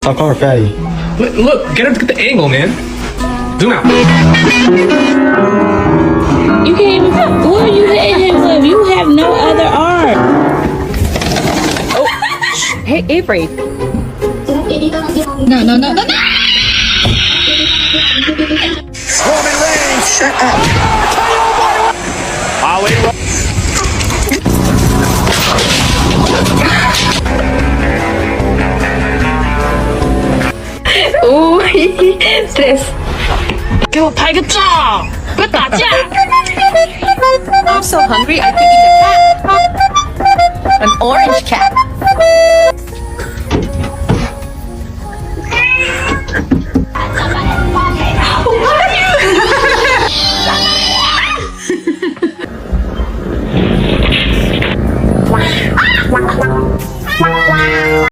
I'll call her fatty. Look, get her to get the angle, man. Zoom out. You can't even. What are you hitting him with? You have no other arm. Hey, Avery. No, no, no, no, no. Roman Reigns. Shut up. 오, 스트레스. 给我拍个照，不要打架。 I'm so hungry I could eat a cat. An orange cat.